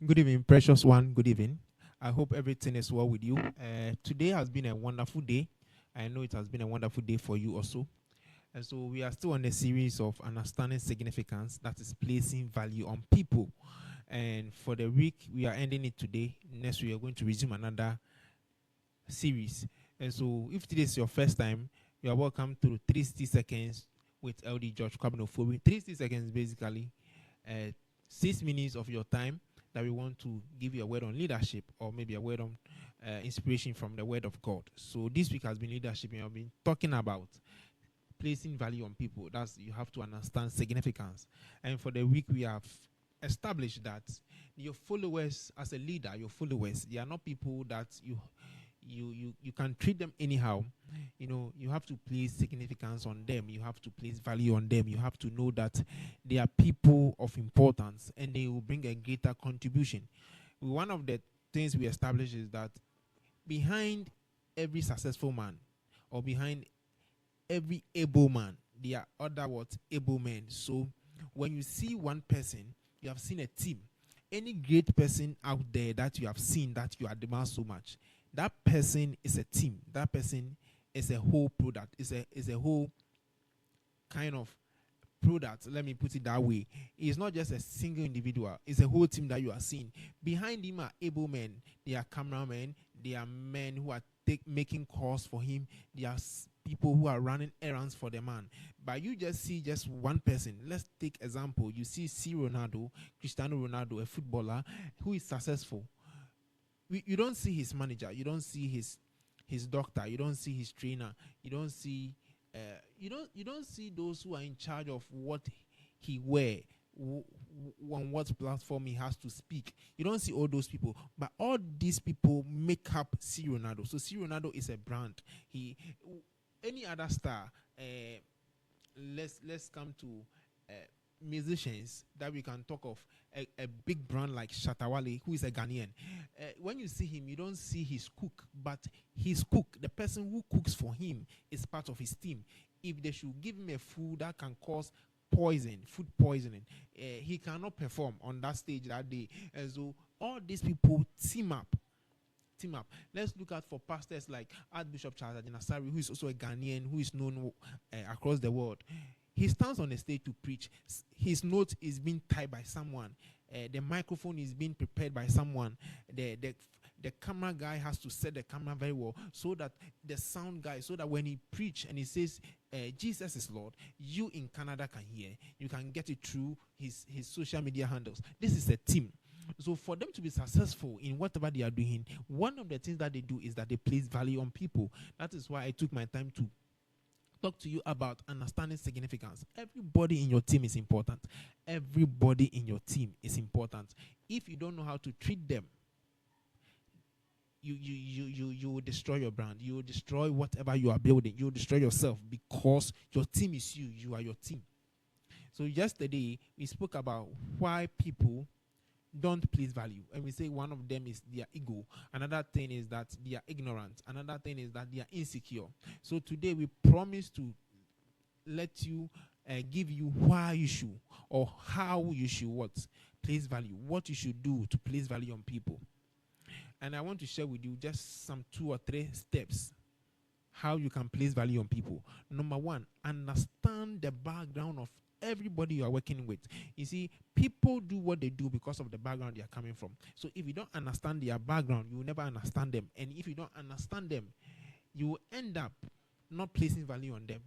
Good evening, precious one. Good evening. I hope everything is well with you. Today has been a wonderful day. I know it has been a wonderful day for you also. And so we are still on a series of understanding significance, that is placing value on people. And for the week, we are ending it today. Next, we are going to resume another series. And so if today is your first time, you are welcome to 360 seconds with LD George Kobina Ofori. 360 seconds basically, uh, 6 minutes of your time that we want to give you a word on leadership or maybe a word on inspiration from the word of God. So this week has been leadership, and I've been talking about placing value on people. That's, you have to understand significance. And for the week, we have established that your followers, as a leader, your followers, they are not people that you can treat them anyhow. You know, you have to place significance on them, you have to place value on them, you have to know that they are people of importance and they will bring a greater contribution. One of the things we establish is that behind every successful man, or behind every able man, there are other what able men. So when you see one person, you have seen a team. Any great person out there that you have seen that you admire so much, that person is a team. That person is a whole product. Is a whole kind of product. Let me put it that way. It's not just a single individual. It's a whole team that you are seeing. Behind him are able men. They are cameramen. They are men who are making calls for him. They are people who are running errands for the man. But you just see just one person. Let's take example. You see Ronaldo, Cristiano Ronaldo, a footballer who is successful. You don't see his manager. You don't see his doctor. You don't see his trainer. You don't see you don't see those who are in charge of what he wear, on what platform he has to speak. You don't see all those people, but all these people make up C Ronaldo. So C Ronaldo is a brand. He Any other star. Let's come to musicians that we can talk of. A big brand like Shatawale, who is a Ghanaian. When you see him, you don't see his cook, but his cook, the person who cooks for him, is part of his team. If they should give him a food that can cause food poisoning, he cannot perform on that stage that day. And so all these people team up. Let's look at for pastors like Archbishop Charles Adinasari, who is also a Ghanaian, who is known across the world. He stands on the stage to preach. His note is being tied by someone. The microphone is being prepared by someone. The camera guy has to set the camera very well, so that the sound guy, so that when he preach and he says Jesus is Lord, you in Canada can hear. You can get it through his social media handles. This is a team. So for them to be successful in whatever they are doing, one of the things that they do is that they place value on people. That is why I took my time to talk to you about understanding significance. Everybody in your team is important. Everybody in your team is important. If you don't know how to treat them, you will destroy your brand. You will destroy whatever you are building. You will destroy yourself, because your team is you. You are your team. So yesterday we spoke about why people don't place value, and we say one of them is their ego. Another thing is that they are ignorant. Another thing is that they are insecure. So today we promise to let you give you why you should, or how you should what place value, what you should do to place value on people. And I want to share with you just some 2 or 3 steps how you can place value on people. Number 1, understand the background of everybody you are working with. You see, people do what they do because of the background they are coming from. So if you don't understand their background, you will never understand them. And if you don't understand them, you will end up not placing value on them.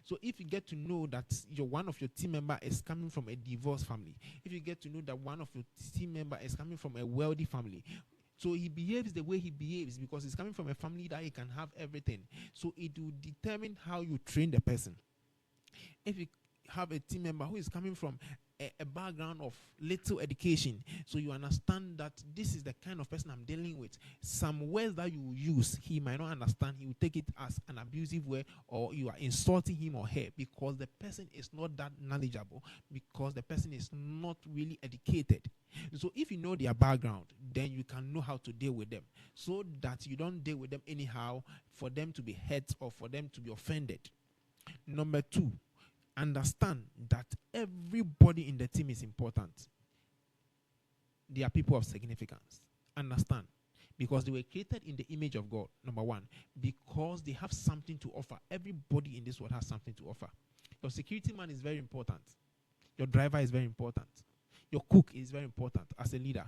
So if you get to know that one of your team member is coming from a divorced family, if you get to know that one of your team member is coming from a wealthy family, so he behaves the way he behaves because he's coming from a family that he can have everything. So it will determine how you train the person. If you have a team member who is coming from a background of little education, so you understand that this is the kind of person I'm dealing with. Some words that you use, he might not understand. He will take it as an abusive word, or you are insulting him or her, because the person is not that knowledgeable, because the person is not really educated. So if you know their background, then you can know how to deal with them, so that you don't deal with them anyhow for them to be hurt or for them to be offended. Number 2, understand that everybody in the team is important. They are people of significance. Understand? Because they were created in the image of God, number one. Because they have something to offer. Everybody in this world has something to offer. Your security man is very important. Your driver is very important. Your cook is very important as a leader.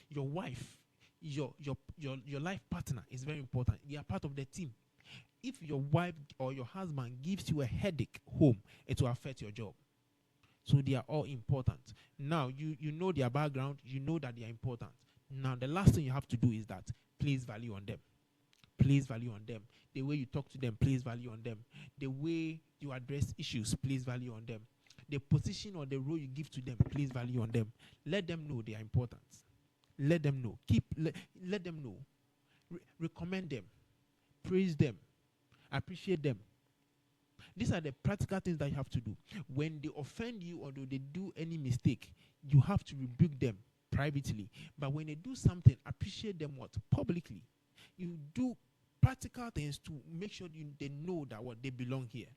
Your wife, your life partner is very important. They are part of the team. If your wife or your husband gives you a headache home, it will affect your job. So they are all important. Now, you know their background. You know that they are important. Now, the last thing you have to do is that place value on them. Place value on them. The way you talk to them, place value on them. The way you address issues, place value on them. The position or the role you give to them, place value on them. Let them know they are important. Let them know. Let them know. Recommend them. Praise them. Appreciate them. These are the practical things that you have to do. When they offend you or they do any mistake, you have to rebuke them privately. But when they do something, appreciate them what? Publicly. You do practical things to make sure they know that what they belong here.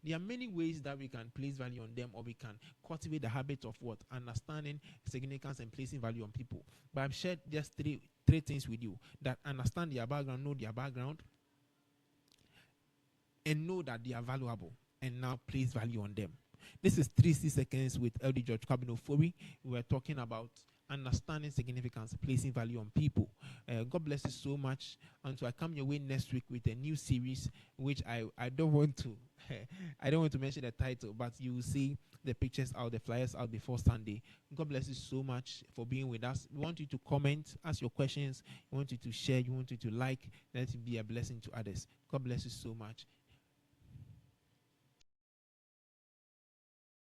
There are many ways that we can place value on them, or we can cultivate the habit of what? Understanding significance and placing value on people. But I've shared just three things with you. That understand their background, know their background, and know that they are valuable, and now place value on them. This is 360 Seconds with LD George Kobina Ofori. We were talking about understanding significance, placing value on people. God bless you so much. And so I come your way next week with a new series, which I don't want to I don't want to mention the title, but you will see the pictures out, the flyers out before Sunday. God bless you so much for being with us. We want you to comment, ask your questions. We want you to share. We want you to like. Let it be a blessing to others. God bless you so much.